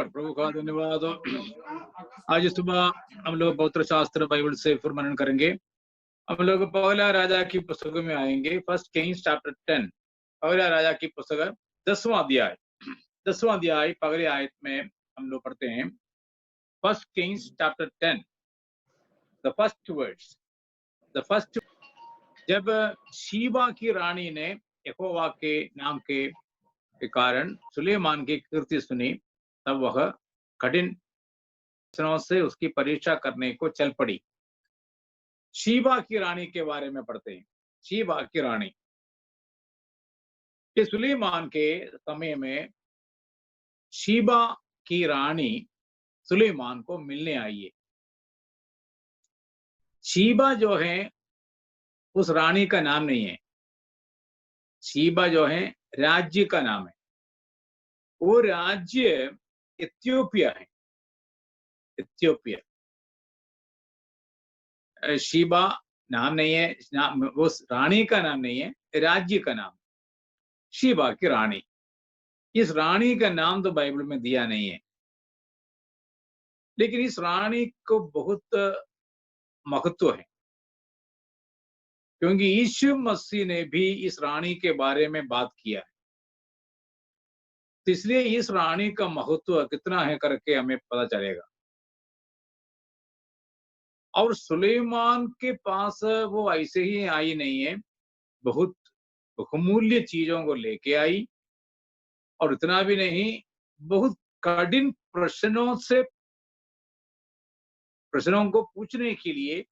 प्रभु का धन्यवाद। आज सुबह हम लोग पवित्र शास्त्र बाइबल से फिर मनन करेंगे। हम लोग पहला राजा की पुस्तक में आएंगे। फर्स्ट किंग्स चैप्टर 10, पहला राजा की पुस्तक 10वां अध्याय। 10वां अध्याय पहले आयत में हम लोग पढ़ते हैं। First Kings chapter 10, the first words. The first, जब शीबा की रानी ने यहोवा के नाम के कारण सुलेमान की कीर्ति सुनी, तब वह कठिन प्रश्नों से उसकी परीक्षा करने को चल पड़ी। शीबा की रानी के बारे में पढ़ते हैं। शीबा की रानी के सुलेमान के समय में शीबा की रानी सुलेमान को मिलने आई है। शीबा जो है उस रानी का नाम नहीं है। शीबा जो है राज्य का नाम है। वो राज्य इथियोपिया है। इथियोपिया। शीबा नाम नहीं है, वो रानी का नाम नहीं है, राज्य का नाम शीबा की रानी। इस रानी का नाम तो बाइबल में दिया नहीं है, लेकिन इस रानी को बहुत महत्व है, क्योंकि यीशु मसीह ने भी इस रानी के बारे में बात किया है। तो इसलिए इस रानी का महत्व कितना है करके हमें पता चलेगा। और सुलेमान के पास वो ऐसे ही आई नहीं है, बहुत बहुमूल्य चीजों को लेके आई। और इतना भी नहीं, बहुत कठिन प्रश्नों को पूछने के लिए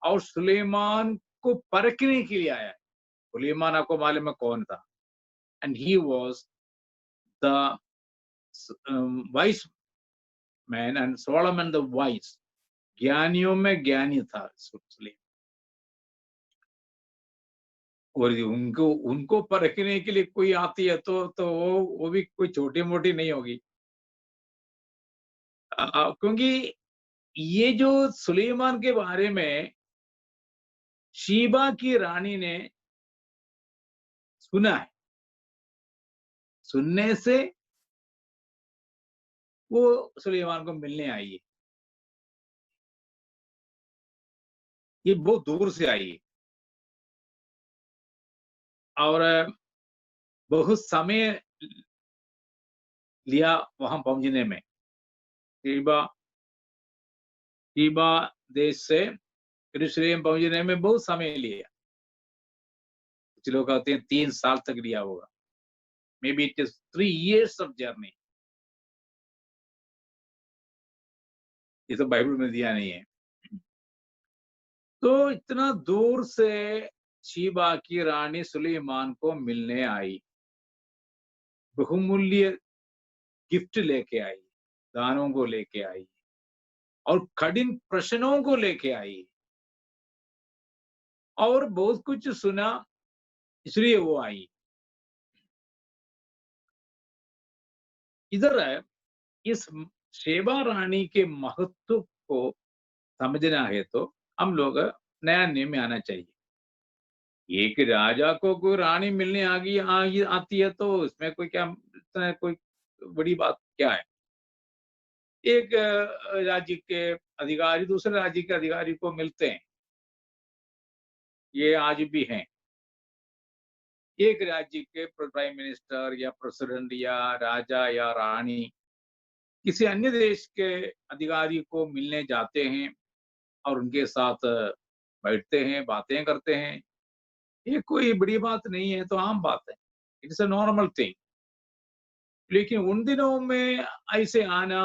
और सुलेमान को परखने के लिए आया है। सुलेमान आपको मालूम है कौन था? And he was the vice man and Solomon the vice. ज्ञानियों में ज्ञानी था सुलेमान। और उनको परखने के लिए कोई आती है तो वो भी कोई छोटी मोटी नहीं होगी। क्योंकि ये जो सुलेमान के बारे में शीबा की रानी ने सुना है, सुनने से वो सुलेमान को मिलने आई है। ये बहुत दूर से आई है और बहुत समय लिया वहां पहुंचने में। शीबा देश से यरूशलेम पहुंचने में बहुत समय लिया। कुछ लोग कहते हैं 3 साल तक लिया होगा। May be it is 3 years of journey. ये तो बाइबल में दिया नहीं है। तो इतना दूर से शीबा की रानी सुलेमान को मिलने आई, बहुमूल्य गिफ्ट लेके आई, दानों को लेके आई और कठिन प्रश्नों को लेके आई और बहुत कुछ सुना, इसलिए वो आई। इधर इस शेबा रानी के महत्व को समझना है तो हम लोग नया नियम में आना चाहिए। एक राजा को कोई रानी मिलने आती है तो उसमें कोई क्या कोई बड़ी बात क्या है? एक राज्य के अधिकारी दूसरे राज्य के अधिकारी को मिलते हैं, ये आज भी हैं। एक राज्य के प्राइम मिनिस्टर या प्रेसिडेंट या राजा या रानी किसी अन्य देश के अधिकारी को मिलने जाते हैं और उनके साथ बैठते हैं, बातें करते हैं। ये कोई बड़ी बात नहीं है, तो आम बात है। It's a normal thing. लेकिन उन दिनों में ऐसे आना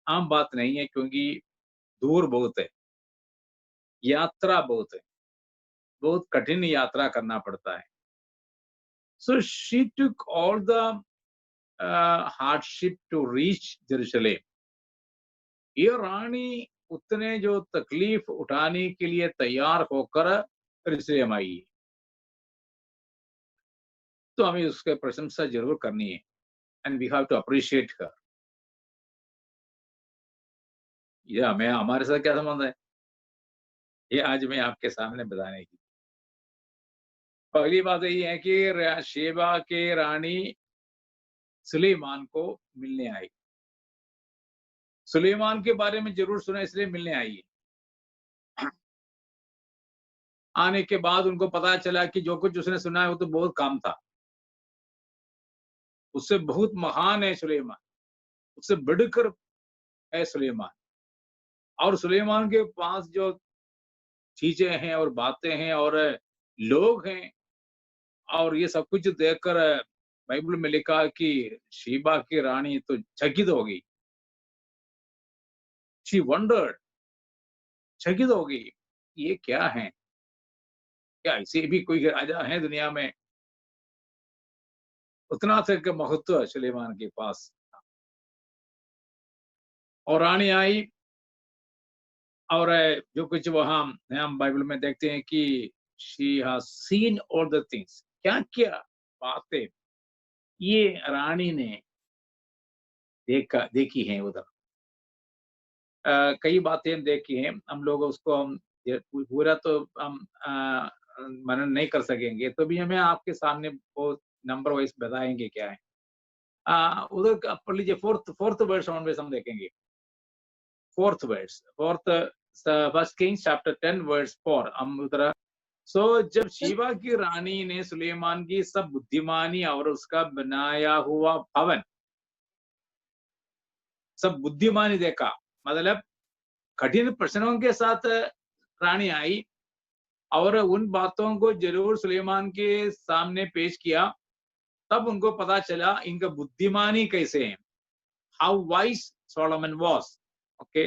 आम बात नहीं है, क्योंकि दूर बहुत है, यात्रा बहुत है, बहुत कठिन यात्रा करना पड़ता है। So she took all the hardship to reach Jerusalem. ये रानी उतने जो तकलीफ उठाने के लिए तैयार होकर यरूशलेम आई, तो हमें उसके प्रशंसा जरूर करनी है। And we have to appreciate her. ये हमें हमारे साथ क्या संबंध है, ये आज मैं आपके सामने बताने की। पहली बात यही है कि शेबा के रानी सुलेमान को मिलने आई। सुलेमान के बारे में जरूर सुना, इसलिए मिलने आई है। आने के बाद उनको पता चला कि जो कुछ उसने सुना है वो तो बहुत कम था, उससे बहुत महान है सुलेमान, उससे बढ़कर है सुलेमान। और सुलेमान के पास जो चीजें हैं और बातें हैं और लोग हैं, और ये सब कुछ देखकर बाइबल में लिखा कि शीबा की रानी तो चकित हो गई, शी वंडर्ड, चकित हो गई, ये क्या है, क्या ऐसे भी कोई राजा है दुनिया में? उतना तक महत्व सुलेमान के पास। और रानी आई, और जो कुछ वहां हम बाइबल में देखते हैं कि she has seen all the things, क्या क्या बातें ये रानी ने देखी हैं उधर। कई बातें देखी हैं, हम लोग उसको हम ये पूरा तो हम मनन नहीं कर सकेंगे, तो भी हमें आपके सामने वो नंबर वाइज बताएंगे क्या है। उधर पढ़ लीजिए, फोर्थ फोर्थ वर्स ऑनवर्ड्स हम देखेंगे। Fourth first Kings chapter 10 verse 4 हम उधर। सो जब शीबा की रानी ने सुलेमान की सब बुद्धिमानी और उसका बनाया हुआ भवन, सब बुद्धिमानी देखा, मतलब कठिन प्रश्नों के साथ रानी आई और उन बातों को जरूर सुलेमान के सामने पेश किया, तब उनको पता चला इनका बुद्धिमानी कैसे है, how wise Solomon was. Okay,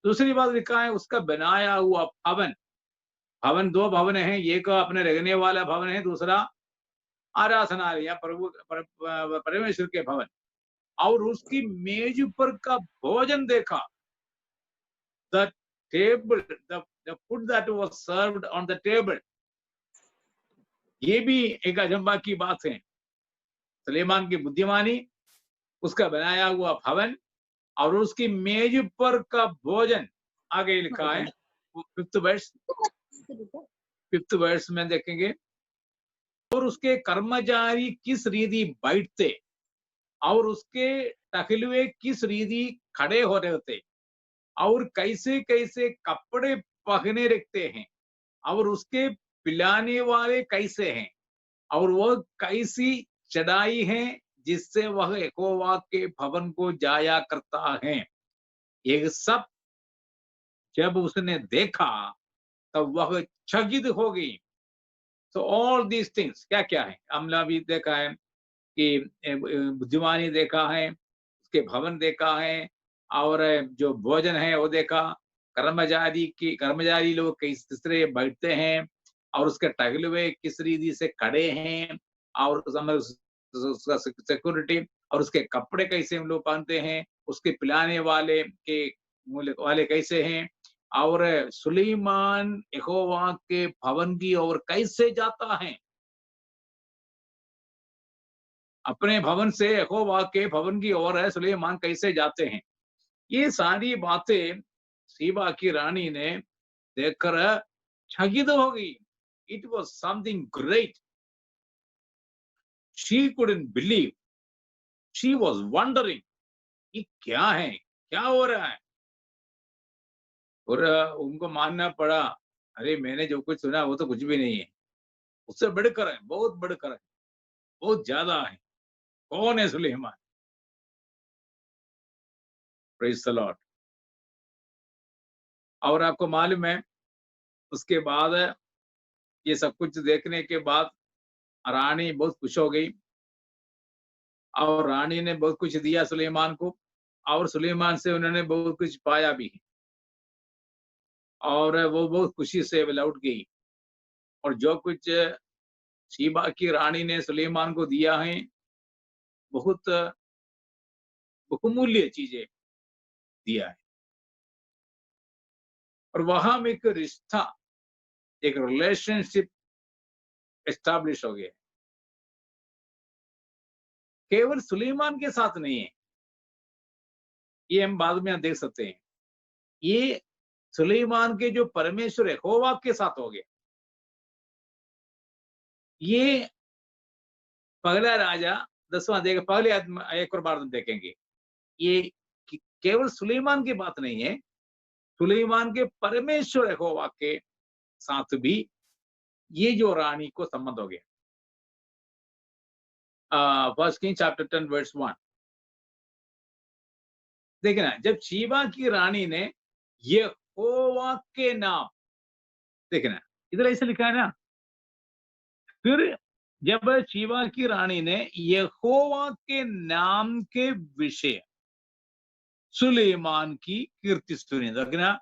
दूसरी बात लिखा है उसका बनाया हुआ भवन। भवन दो भवन हैं, एक अपने रहने वाला भवन है, दूसरा आराधनालय या परमेश्वर के भवन। और उसकी मेज पर का भोजन देखा, the table, the food that was served on the table, ये भी एक अजंबा की बात है। सुलेमान की बुद्धिमानी, उसका बनाया हुआ भवन और उसकी मेज पर का भोजन। आगे लिखा है फिफ्थ वर्स में देखेंगे, और उसके कर्मचारी किस रीति बैठते और उसके टहलुए किस रीति खड़े हो रहे थे, और कैसे कैसे कपड़े पहने रखते हैं, और उसके पिलाने वाले कैसे हैं, और वह कैसी चढ़ाई है जिससे वह यहोवा के भवन को जाया करता है। ये सब जब उसने देखा तब वह चकित हो गई। तो ऑल दीज थिंग्स क्या क्या है, हमने भी देखा है कि बुद्धिमानी देखा है, उसके भवन देखा है, और जो भोजन है वो देखा, कर्मचारी लोग किस तरह बैठते हैं, और उसके टहले हुए किस रीति से खड़े हैं, और उसका सिक्योरिटी, और उसके कपड़े कैसे हम लोग पहनते हैं, उसके पिलाने वाले के वाले कैसे हैं, और सुलेमान यहोवा के भवन की ओर कैसे जाता है, अपने भवन से यहोवा के भवन की ओर है सुलेमान कैसे जाते हैं। ये सारी बातें सीबा की रानी ने देखकर चकित हो गई। It was something great, she couldn't believe, she was wondering, ये क्या है, क्या हो रहा है। और उनको मानना पड़ा, अरे मैंने जो कुछ सुना वो तो कुछ भी नहीं है, उससे बढ़कर है, बहुत बढ़कर है, बहुत ज्यादा है। कौन है सुलेमान? Praise the Lord. और आपको मालूम है, उसके बाद ये सब कुछ देखने के बाद रानी बहुत खुश हो गई, और रानी ने बहुत कुछ दिया सुलेमान को, और सुलेमान से उन्होंने बहुत कुछ पाया भी, और वो बहुत खुशी से लौट गई। और जो कुछ शीबा की रानी ने सुलेमान को दिया है, बहुत बहुमूल्य चीजें दिया है। और वहां में एक रिश्ता, एक रिलेशनशिप एस्टैब्लिश हो गया, केवल सुलेमान के साथ नहीं है, ये हम बाद में देख सकते हैं, ये सुलेमान के जो परमेश्वर यहोवा के साथ हो गया। ये पहला राजा 10वां देख, पहले एक और बार देखेंगे, ये केवल सुलेमान की बात नहीं है, सुलेमान के परमेश्वर यहोवा के साथ भी ये जो रानी को संबंध हो गया। First king chapter 10 verse 1। देखिए ना, जब शीबा की रानी ने यहोवा के नाम, देखिए ना, इधर ऐसे लिखा है ना, फिर जब शीबा की रानी ने यहोवा के नाम के विषय सुलेमान की कीर्ति सुनी, देखना,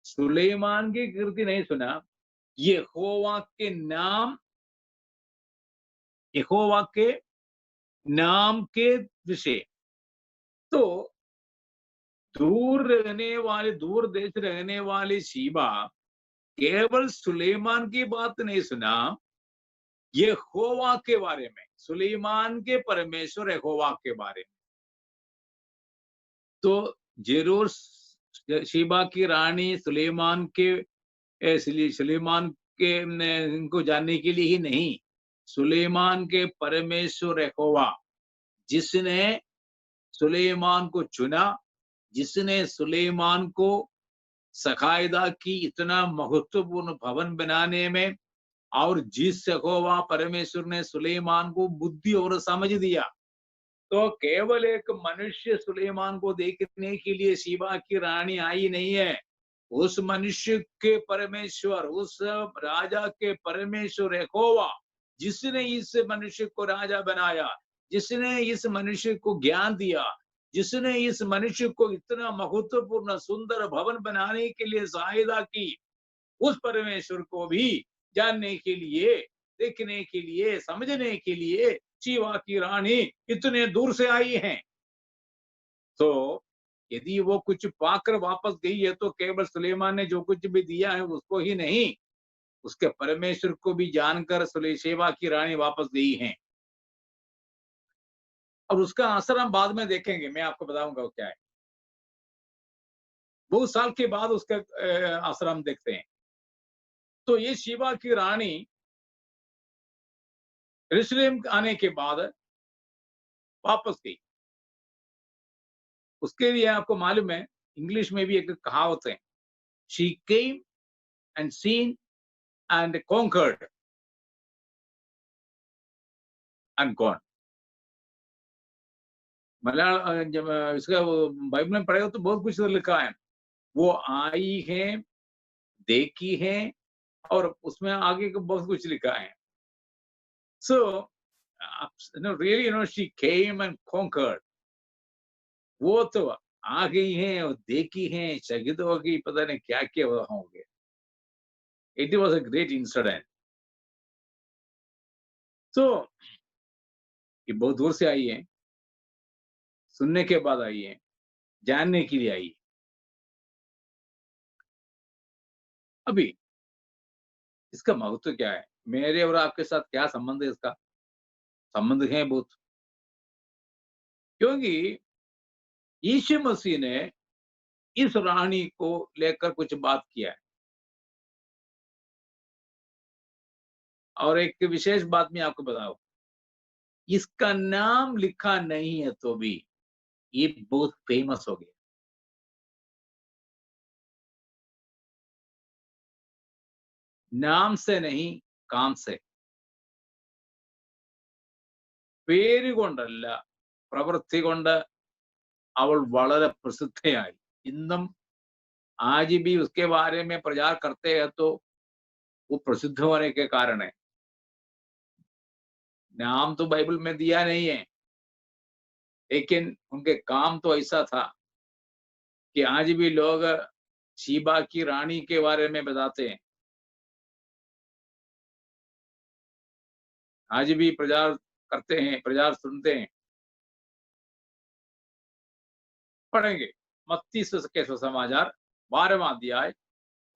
सुलेमान की कीर्ति नहीं सुना, यहोवा के नाम, यहोवा के नाम के विषय। तो दूर देश रहने वाली शीबा केवल सुलेमान की बात नहीं सुना, यहोवा के बारे में, सुलेमान के परमेश्वर यहोवा के बारे में। तो जरूर शीबा की रानी सुलेमान के इनको जानने के लिए ही नहीं, सुलेमान के परमेश्वर यहोवा, जिसने सुलेमान को चुना, जिसने सुलेमान को सखायदा की इतना महत्वपूर्ण भवन बनाने में, और जिस यहोवा परमेश्वर ने सुलेमान को बुद्धि और समझ दिया। तो केवल एक मनुष्य सुलेमान को देखने के लिए शीबा की रानी आई नहीं है, उस मनुष्य के परमेश्वर, उस राजा के परमेश्वर यहोवा, जिसने इस मनुष्य को राजा बनाया, जिसने इस मनुष्य को ज्ञान दिया, जिसने इस मनुष्य को इतना महत्वपूर्ण सुंदर भवन बनाने के लिए सहायता की, उस परमेश्वर को भी जानने के लिए, देखने के लिए, समझने के लिए शीबा की रानी इतने दूर से आई हैं। तो यदि वो कुछ पाकर वापस गई है तो केवल सुलेमान ने जो कुछ भी दिया है उसको ही नहीं, उसके परमेश्वर को भी जानकर शीबा की रानी वापस गई हैं। और उसका असर हम बाद में देखेंगे, मैं आपको बताऊंगा वो क्या है। बहुत साल के बाद उसका असर हम देखते हैं। तो ये शीबा की रानी यरूशलेम आने के बाद वापस गई। उसके लिए आपको मालूम है, इंग्लिश में भी एक कहावत है, she came and seen and conquered and gone. Malayalam जब इसका बाइबल में पढ़े हो तो बहुत कुछ लिखा है, वो आई है, देखी है, और उसमें आगे का बहुत कुछ लिखा है। So really she came and conquered, वो तो आ गई हैं और देखी हैं, चकित हो गई, पता नहीं क्या क्या होंगे। It was a great incident. तो ये बहुत दूर से आई है, सुनने के बाद आई है, जानने के लिए आई है। अभी इसका महत्व क्या है, मेरे और आपके साथ क्या संबंध है? इसका संबंध है बहुत, क्योंकि यीशु मसीह ने इस रानी को लेकर कुछ बात किया है। और एक विशेष बात मैं आपको बताऊं, इसका नाम लिखा नहीं है तो भी ये बहुत फेमस हो गया। नाम से नहीं, काम से। പേര് കൊണ്ടല്ല, പ്രവൃത്തി കൊണ്ട് അവൾ വളരെ പ്രസിദ്ധയായി। इन्नम आज भी उसके बारे में प्रचार करते हैं तो वो प्रसिद्ध होने के कारण है। नाम तो बाइबल में दिया नहीं है, लेकिन उनके काम तो ऐसा था कि आज भी लोग शीबा की रानी के बारे में बताते हैं। आज भी प्रचार करते हैं, प्रचार सुनते हैं। पढ़ेंगे मत्ती के सुसमाचार 12वां अध्याय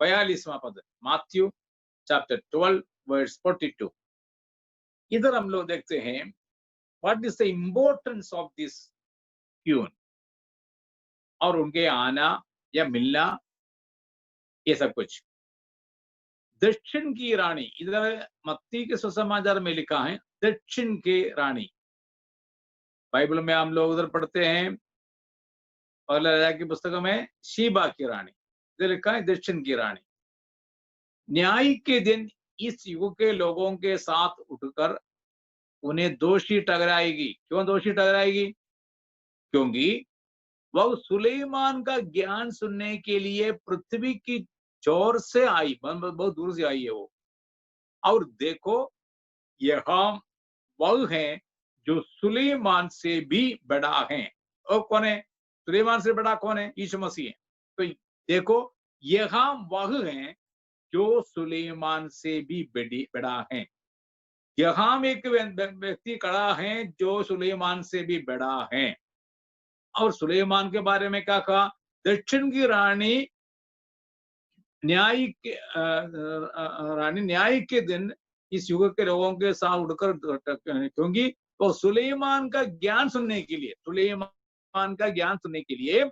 42वां पद, मैथ्यू चैप्टर 12 वर्स 42। इधर हम लोग देखते हैं what is the importance of this queen, और उनके आना या मिलना, ये सब कुछ। दक्षिण की रानी, इधर मत्ती के सुसमाचार में लिखा है दक्षिण की रानी। बाइबल में हम लोग उधर पढ़ते हैं पहले राजा की पुस्तक में शीबा की रानी, इधर लिखा है दक्षिण की रानी। न्याय के दिन इस युग के लोगों के साथ उठकर उन्हें दोषी ठहराएगी। क्यों दोषी ठहराएगी? क्योंकि वह सुलेमान का ज्ञान सुनने के लिए पृथ्वी की जोर से आई, बहुत दूर से आई है वो। और देखो, यहाँ वह है जो सुलेमान से भी बड़ा है। और कौन है? सुलेमान से बड़ा कौन है? यीशु मसीह है। तो देखो, यहाँ वह है जो सुलेमान से भी बड़ा है। यहाँ एक व्यक्ति खड़ा है जो सुलेमान से भी बड़ा है। और सुलेमान के बारे में क्या कहा? दक्षिण की रानी न्याय के रानी न्याय के दिन इस युग के लोगों के साथ उड़कर, क्योंकि वो सुलेमान का ज्ञान सुनने के लिए, सुलेमान का ज्ञान सुनने के लिए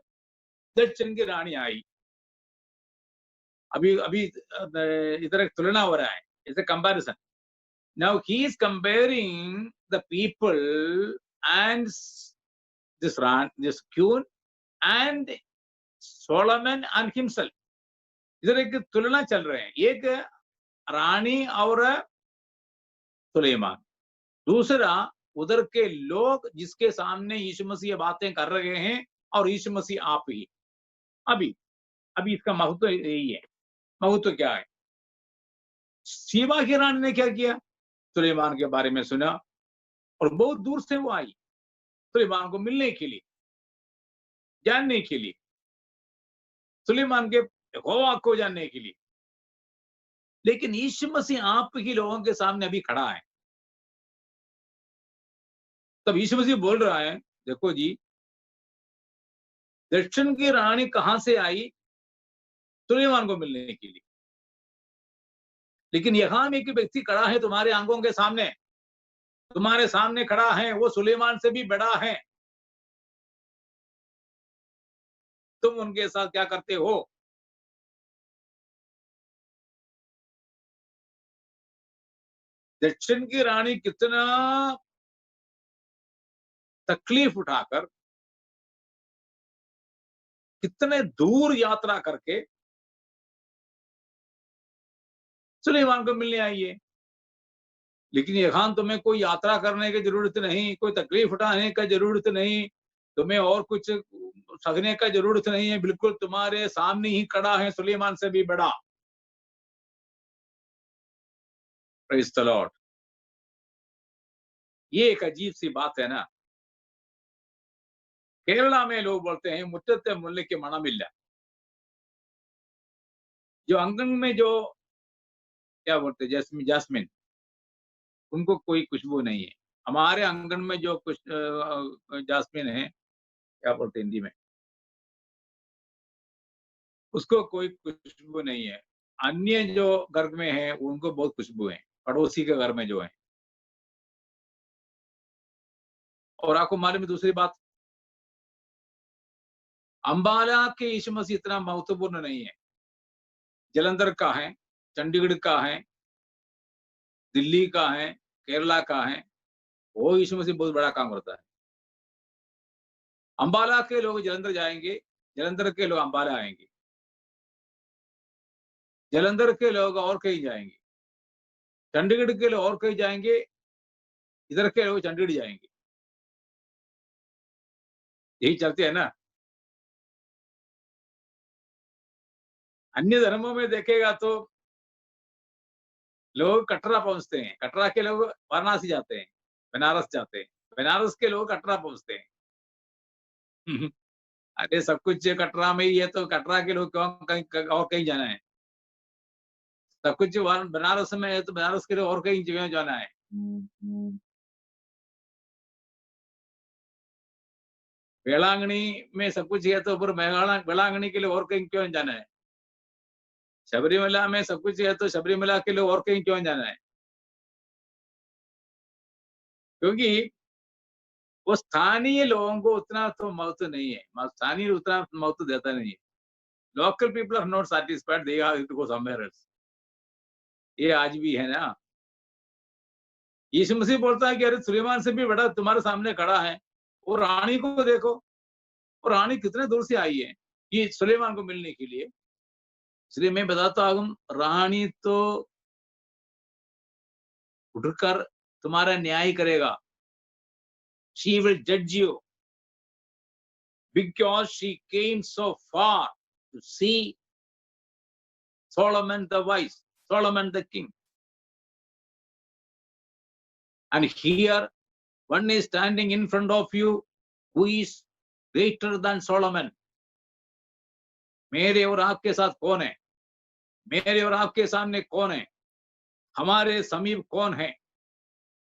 दक्षिण की रानी आई। अभी अभी इधर एक तुलना हो रहा है, it's a comparison. Now he is comparing the people and this queen and Solomon and himself. इधर एक तुलना चल रहे हैं, एक रानी और सुलेमान, दूसरा उधर के लोग जिसके सामने यीशु मसीह बातें कर रहे हैं, और यीशु मसीह आप ही। अभी अभी इसका महत्व यही है। महत्व क्या है? शीबा की रानी ने क्या किया? सुलेमान के बारे में सुना और बहुत दूर से वो आई सुलेमान को मिलने के लिए, जानने के लिए, सुलेमान के यहोवा को जानने के लिए। लेकिन यीशु मसीह आप ही लोगों के सामने अभी खड़ा है। तब यीशु मसीह बोल रहा है, देखो जी, दक्षिण की रानी कहां से आई? सुलेमान को मिलने के लिए। लेकिन यहां में एक व्यक्ति खड़ा है तुम्हारे आंखों के सामने, तुम्हारे सामने खड़ा है, वो सुलेमान से भी बड़ा है। तुम उनके साथ क्या करते हो? दक्षिण की रानी कितना तकलीफ उठाकर, कितने दूर यात्रा करके सुलेमान को मिलने आई है। लेकिन यहां तुम्हें कोई यात्रा करने की जरूरत नहीं, कोई तकलीफ उठाने का जरूरत नहीं, तुम्हें और कुछ सहने का जरूरत नहीं है। बिल्कुल तुम्हारे सामने ही खड़ा है, सुलेमान से भी बड़ा। Praise the Lord. ये एक अजीब सी बात है ना। केरला में लोग बोलते हैं मुट्टते मुल्ले के मणमिल्ला। जो आंगन में जो क्या बोलते हैं, जैस्मिन जैस्मिन, उनको कोई खुशबू नहीं है। हमारे आंगन में जो कुछ जैस्मिन है, क्या बोलते हैं हिंदी में, उसको कोई खुशबू नहीं है। अन्य जो घर में है उनको बहुत खुशबू है, पड़ोसी के घर में जो है। और आपको मालूम है दूसरी बात, अंबाला के यीशु मसीह इतना महत्वपूर्ण नहीं है। जलंधर का है, चंडीगढ़ का है, दिल्ली का है, केरला का है, वो यीशु मसीह बहुत बड़ा काम करता है। अंबाला के लोग जलंधर जाएंगे, जलंधर के लोग अंबाला आएंगे, जलंधर के लोग और कहीं जाएंगे, चंडीगढ़ के लोग और कहीं जाएंगे, इधर के लोग चंडीगढ़ जाएंगे। यही चलते है ना। अन्य धर्मों में देखेगा तो लोग कटरा पहुंचते हैं, कटरा के लोग वाराणसी जाते हैं, बनारस जाते हैं, बनारस के लोग कटरा पहुंचते हैं। अरे सब कुछ कटरा में ही है, तो कटरा के लोग क्यों कहीं और कहीं जाना है? सब कुछ बनारस में है, तो बनारस के लोग और कहीं जगह जाना है। वेलांगनी में सब कुछ है, तो फिर वेलांगनी के लिए और कहीं क्यों जाना है? शबरीमला में सब कुछ है, तो शबरीमला के लिए और कहीं क्यों जाना है? क्योंकि वो स्थानीय लोगों को उतना तो महत्व नहीं है, स्थानीय उतना महत्व देता नहीं है। Local people are not satisfied, they have to go somewhere else. ये आज भी है ना। यीशु मसीह बोलता है कि अरे सुलेमान से भी बड़ा तुम्हारे सामने खड़ा है, वो रानी को देखो, और रानी कितने दूर से आई है ये सुलेमान को मिलने के लिए। इसलिए मैं बताता हूँ, रानी तो उठकर तुम्हारा न्याय करेगा। शी विल जज you because she came so far to see Solomon the wise, Solomon the king. And here one is standing in front of you who is greater than Solomon. मेरे और आपके साथ कौन है? मेरे और आपके सामने कौन है? हमारे समीप कौन है?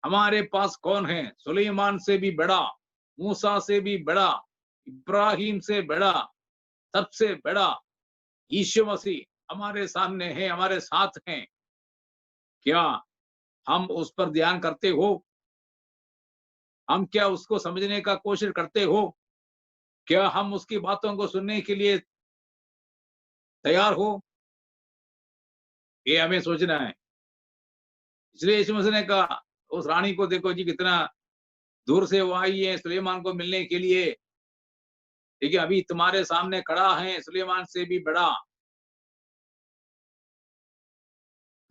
हमारे पास कौन है? सुलेमान से भी बड़ा, मूसा से भी बड़ा, इब्राहिम से बड़ा, सबसे बड़ा यीशु मसीह हमारे सामने है, हमारे साथ हैं। क्या हम उस पर ध्यान करते हो? हम क्या उसको समझने का कोशिश करते हो? क्या हम उसकी बातों को सुनने के लिए तैयार हो? ये हमें सोचना है। इसलिए यीशु मसीह ने कहा, उस रानी को देखो जी, कितना दूर से वो आई है सुलेमान को मिलने के लिए। देखिए, अभी तुम्हारे सामने खड़ा है सुलेमान से भी बड़ा।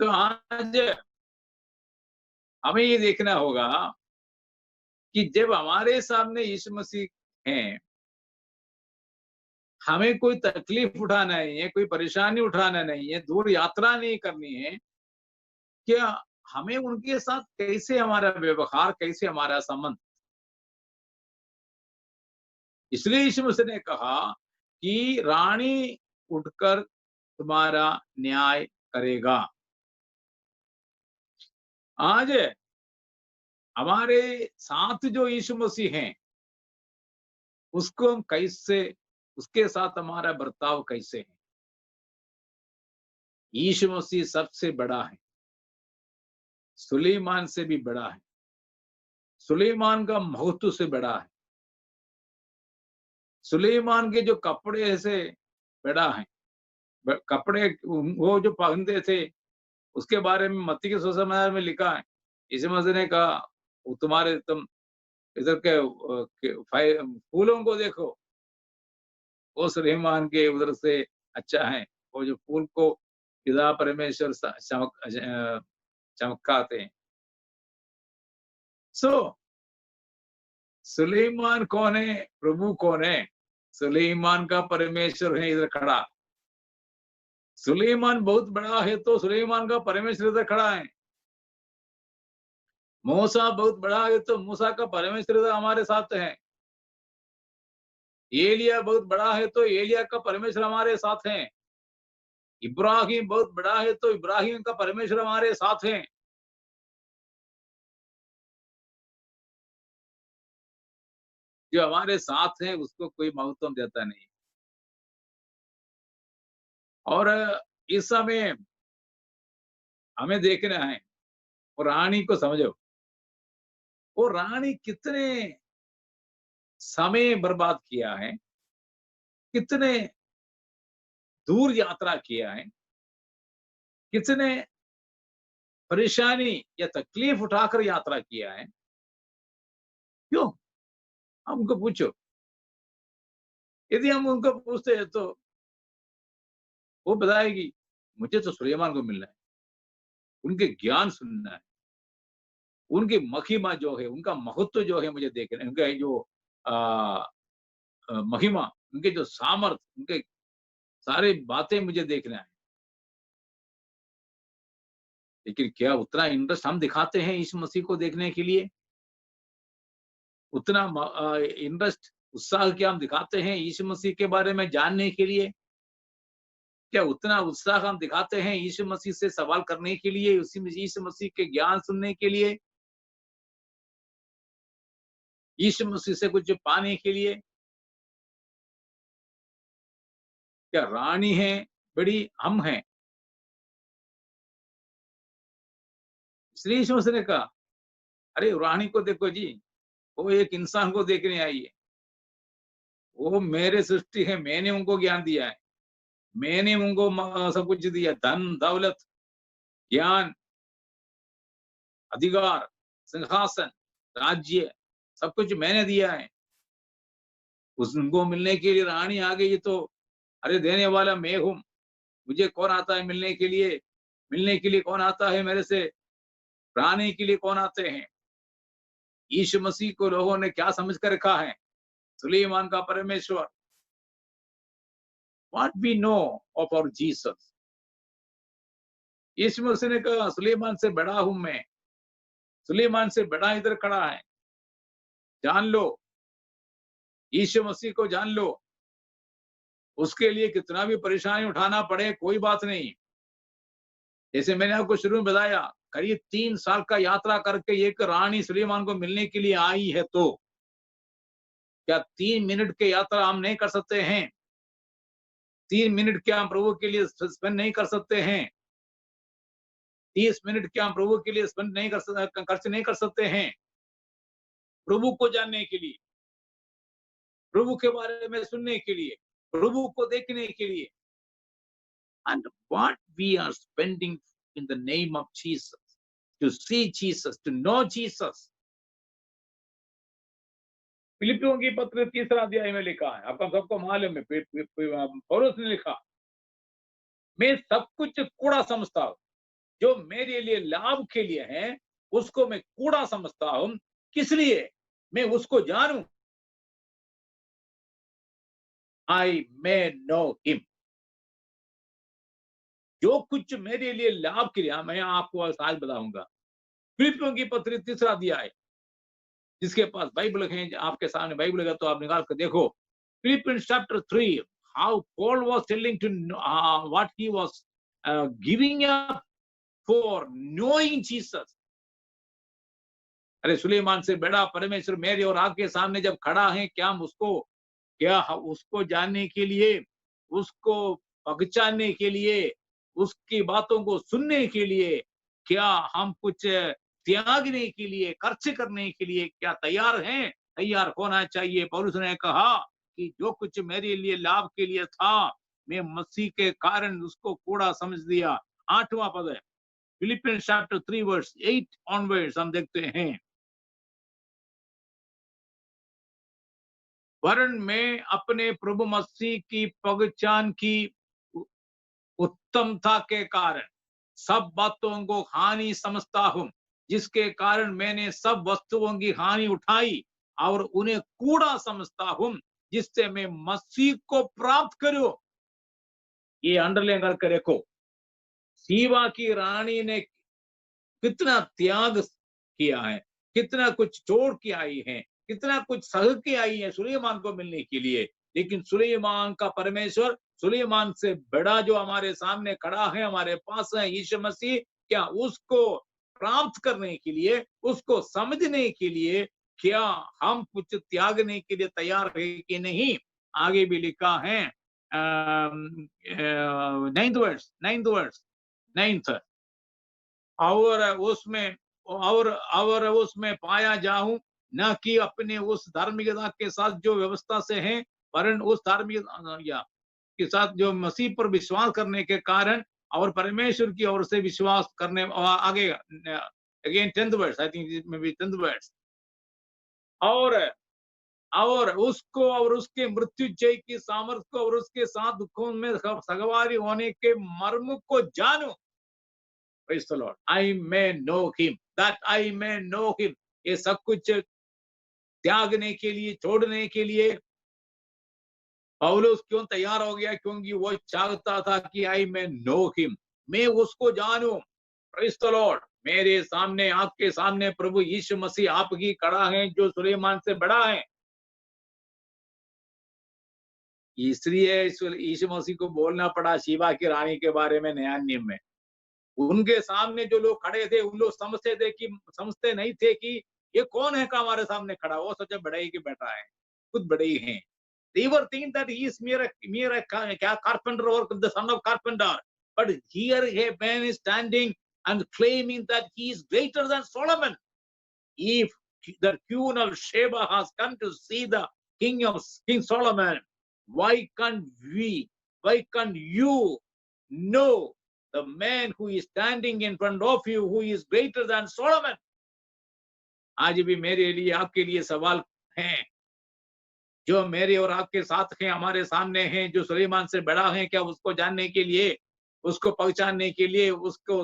तो आज हमें ये देखना होगा कि जब हमारे सामने यीशु मसीह हैं, हमें कोई तकलीफ उठाना नहीं है, कोई परेशानी उठाना नहीं है, दूर यात्रा नहीं करनी है। क्या हमें उनके साथ कैसे हमारा व्यवहार, कैसे हमारा संबंध? इसलिए यीशु मसीह ने कहा कि रानी उठकर तुम्हारा न्याय करेगा। आज हमारे साथ जो यीशु मसीह हैं, उसको हम कैसे, उसके साथ हमारा बर्ताव कैसे है? यीशु मसीह सबसे बड़ा है, सुलेमान से भी बड़ा है, सुलेमान का महत्व से बड़ा है, सुलेमान के जो कपड़े से बड़ा है। कपड़े वो जो पहनते थे, उसके बारे में मत्ती के सुसमाचार में लिखा है। यीशु मसीह ने कहा, वो तुम्हारे, तुम इधर के फूलों को देखो, वो सुलेमान के उधर से अच्छा है। वो जो फूल को पिता परमेश्वर चमकाते हैं। सो सुलेमान कौन है? प्रभु कौन है? सुलेमान का परमेश्वर है इधर खड़ा। सुलेमान बहुत बड़ा है तो सुलेमान का परमेश्वर इधर खड़ा है। मूसा बहुत बड़ा है तो मूसा का परमेश्वर इधर हमारे साथ है। एलिया बहुत बड़ा है तो एलिया का परमेश्वर हमारे साथ है। इब्राहिम बहुत बड़ा है तो इब्राहिम का परमेश्वर हमारे साथ है। जो हमारे साथ है उसको कोई महत्व देता नहीं। और इस समय हमें देखना है, वो रानी को समझो, वो रानी कितने समय बर्बाद किया है, कितने दूर यात्रा किया है, कितने परेशानी या तकलीफ उठाकर यात्रा किया है। क्यों? हम उनको पूछो। यदि हम उनको पूछते हैं तो वो बताएगी, मुझे तो सुलेमान को मिलना है, उनके ज्ञान सुनना है, उनकी महिमा जो है, उनका महत्व जो है मुझे देखना है, उनका जो आ, महिमा, उनके जो सामर्थ, उनके सारे बातें मुझे देखना है। लेकिन क्या उतना इंटरेस्ट हम दिखाते हैं इस मसीह को देखने के लिए? उतना इंटरेस्ट, उत्साह क्या हम दिखाते हैं यीशु मसीह के बारे में जानने के लिए? क्या उतना उत्साह हम दिखाते हैं यीशु मसीह से सवाल करने के लिए, उसी यीशु मसीह के ज्ञान सुनने के लिए, यीशु मसीह से कुछ पाने के लिए? क्या रानी है बड़ी, हम हैं? इसलिए यीशु मसीह ने कहा, अरे रानी को देखो जी, वो एक इंसान को देखने आई है। वो मेरे सृष्टि है, मैंने उनको ज्ञान दिया है, मैंने उनको सब कुछ दिया, धन दौलत, ज्ञान, अधिकार, सिंहासन, राज्य, सब कुछ मैंने दिया है। उनको मिलने के लिए रानी आ गई तो अरे देने वाला मैं हूँ, मुझे कौन आता है मिलने के लिए? मिलने के लिए कौन आता है मेरे से? रानी के लिए कौन आते हैं? यीशु मसीह को लोगों ने क्या समझ कर रखा है? सुलेमान का परमेश्वर। What we know of our Jesus? यीशु मसीह ने कहा सुलेमान से बड़ा हूं मैं, सुलेमान से बड़ा इधर खड़ा है, जान लो, यीशु मसीह को जान लो। उसके लिए कितना भी परेशानी उठाना पड़े कोई बात नहीं। जैसे मैंने आपको शुरू में बताया, करीब 3 साल का यात्रा करके एक रानी सुलेमान को मिलने के लिए आई है, तो क्या 3 मिनट की यात्रा हम नहीं कर सकते हैं? 3 मिनट क्या हम प्रभु के लिए स्पेंड नहीं कर सकते हैं? 30 मिनट क्या हम प्रभु के लिए स्पेंड नहीं कर सकते, खर्च नहीं कर सकते हैं? प्रभु को जानने के लिए, प्रभु के बारे में सुनने के लिए, प्रभु को देखने के लिए। And what we are spending in the name of Jesus, to see Jesus, to know Jesus. फिलिपियों की पत्र 3 अध्याय में लिखा है, आपका सबको मालूम है, पौलुस ने लिखा, मैं सब कुछ कूड़ा समझता हूं, जो मेरे लिए लाभ के लिए है उसको मैं कूड़ा समझता हूं, किस लिए? मैं उसको जानूं। आई मे नो हिम। जो कुछ मेरे लिए लाभ के लिए, मैं आपको आज बताऊंगा। फिलिपियों की पत्र 3 अध्याय, जिसके पास बाइबल है, आपके सामने बाइबल है तो आप निकाल कर देखो। Philippians chapter 3, how Paul was telling to what he was giving up for knowing Jesus. अरे सुलेमान से बड़ा परमेश्वर मेरे और आपके सामने जब खड़ा है, क्या हम उसको जानने के लिए, उसको पहचानने के लिए, उसकी बातों को सुनने के लिए, क्या हम कुछ त्यागने के लिए, खर्च करने के लिए क्या तैयार हैं? तैयार होना चाहिए। पौलुस ने कहा कि जो कुछ मेरे लिए लाभ के लिए था, मैं मसीह के कारण उसको कूड़ा समझ दिया। 8वां पद है, फिलिपियंस चैप्टर 3 वर्स 8 ऑनवर्ड्स, हम देखते हैं, वरन मैं अपने प्रभु मसीह की पहचान की उत्तमता के कारण सब बातों को हानि समझता हूं, जिसके कारण मैंने सब वस्तुओं की हानि उठाई और उन्हें कूड़ा समझता हूं, जिससे मैं मसीह को प्राप्त करूं। ये अंडरलाइन करके रखो। सीबा की रानी ने कितना त्याग किया है, कितना कुछ छोड़ के आई है, कितना कुछ सह के आई है सुलेमान को मिलने के लिए। लेकिन सुलेमान का परमेश्वर, सुलेमान से बड़ा जो हमारे सामने खड़ा है, हमारे पास है, यीशु मसीह, क्या उसको प्राप्त करने के लिए, उसको समझने के लिए क्या हम कुछ त्यागने के लिए तैयार है कि नहीं? आगे भी लिखा है, 9th वर्स, 9th, और उसमें पाया जाऊं, न कि अपने उस धार्मिकता के साथ जो व्यवस्था से है, वरन उस धार्मिकता के साथ जो मसीह पर विश्वास करने के कारण और परमेश्वर की ओर से विश्वास करने। आगे again 10th verse, I think may be 10th verse, और उसको और उसके मृत्यु जय की सामर्थ को और उसके साथ दुखों में सगवारी होने के मर्म को जानूं। Praise the Lord. I may know him, that I may know him. ये सब कुछ त्यागने के लिए, छोड़ने के लिए पौलुस क्यों तैयार हो गया? क्योंकि वो चाहता था कि I may know him, मैं उसको जानूं। Praise the Lord. मेरे सामने, आपके सामने प्रभु यीशु मसीह आपकी खड़ा है, जो सुलेमान से बड़ा है। इसलिए यीशु मसीह को बोलना पड़ा शीबा की रानी के बारे में नया नियम में। उनके सामने जो लोग खड़े थे, उन लोग समझते नहीं थे कि ये कौन है का हमारे सामने खड़ा। वो सोचे बड़ा ही कि बैठा है, खुद बड़े ही हैं। They were thinking that he is mere a carpenter or the son of carpenter. But here a man is standing and claiming that he is greater than Solomon. If the Queen of Sheba has come to see the King Solomon, why can't you know the man who is standing in front of you, who is greater than Solomon? आज भी मेरे लिए, आपके लिए सवाल है। जो मेरे और आपके साथ हैं, हमारे सामने हैं, जो सुलेमान से बड़ा है, क्या उसको जानने के लिए, उसको पहचानने के लिए, उसको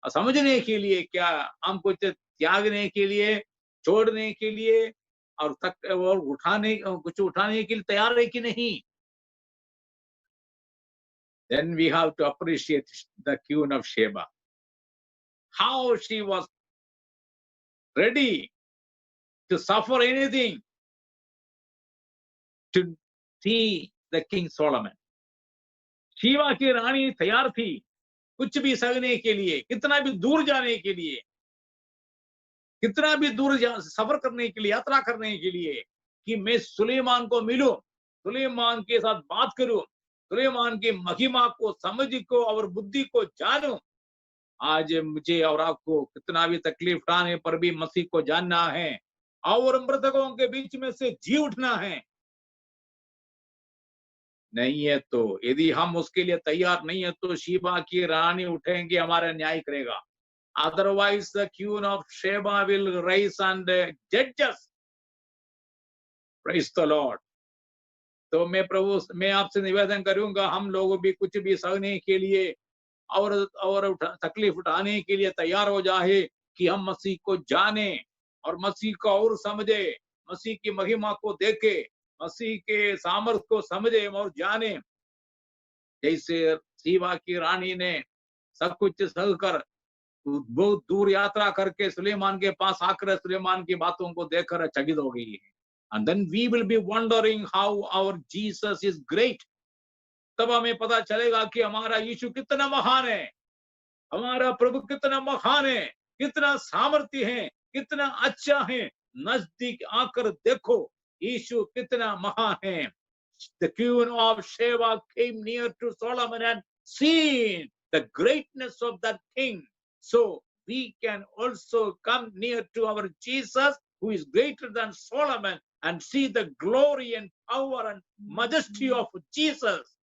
समझने के लिए, क्या हम कुछ त्यागने के लिए, छोड़ने के लिए और तक और कुछ उठाने के लिए तैयार है कि नहीं? Then we have to appreciate the Queen of Sheba. How she was ready to suffer anything to see the King Solomon. Sheeba की रानी तैयार थी कुछ भी सहने के लिए, कितना भी दूर जाने के लिए, कितना भी दूर सफर करने के लिए, यात्रा करने के लिए, कि मैं सुलेमान को मिलूं, सुलेमान के साथ बात करूं, सुलेमान की महिमा को, समझ को और बुद्धि को जानूं। आज मुझे और आपको कितना भी तकलीफ उठाने पर भी मसीह को जानना है और मृतकों के बीच में से जी उठना है। नहीं है तो, यदि हम उसके लिए तैयार नहीं है तो शीबा की रानी उठेंगे, हमारा न्याय करेगा। Otherwise, the queen of Sheba will rise and judge us. Praise the Lord. तो मैं आपसे निवेदन करूंगा, हम लोग भी कुछ भी सहने के लिए और तकलीफ उठाने के लिए तैयार हो जाए कि हम मसीह को जाने और मसीह को और समझे, मसीह की महिमा को देखे, मसीह के सामर्थ को समझे और जाने। जैसे शीबा की रानी ने सब कुछ सहकर बहुत दूर यात्रा करके सुलेमान के पास आकर सुलेमान की बातों को देखकर चकित हो गई है। And then we will be wondering how our Jesus is great. तब हमें पता चलेगा कि हमारा यीशु कितना महान है, हमारा प्रभु कितना महान है, कितना सामर्थ्य है, कितना अच्छा है। नजदीक आकर देखो यीशु कितना महान है। The queen of Sheba came near to Solomon and seen the greatness of that king. So we can also come near to our Jesus, who is greater than Solomon, and see the glory and power and majesty of Jesus.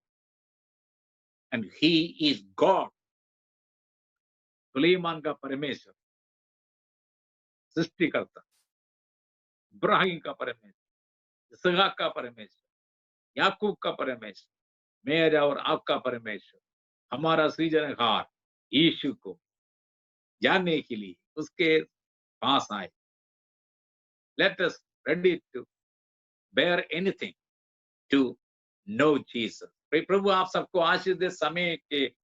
And he is God. Suleman का परमेश्वर, सृष्टिकर्ता, इब्राहिम का परमेश्वर, इसहाक का परमेश्वर, याकूब का परमेश्वर, मेरा और आपका परमेश्वर, हमारा सृजनहार यीशु को जानने के लिए उसके पास आए। Let us ready to bear anything to know Jesus. प्रभु आप सबको आशीष दे। समय के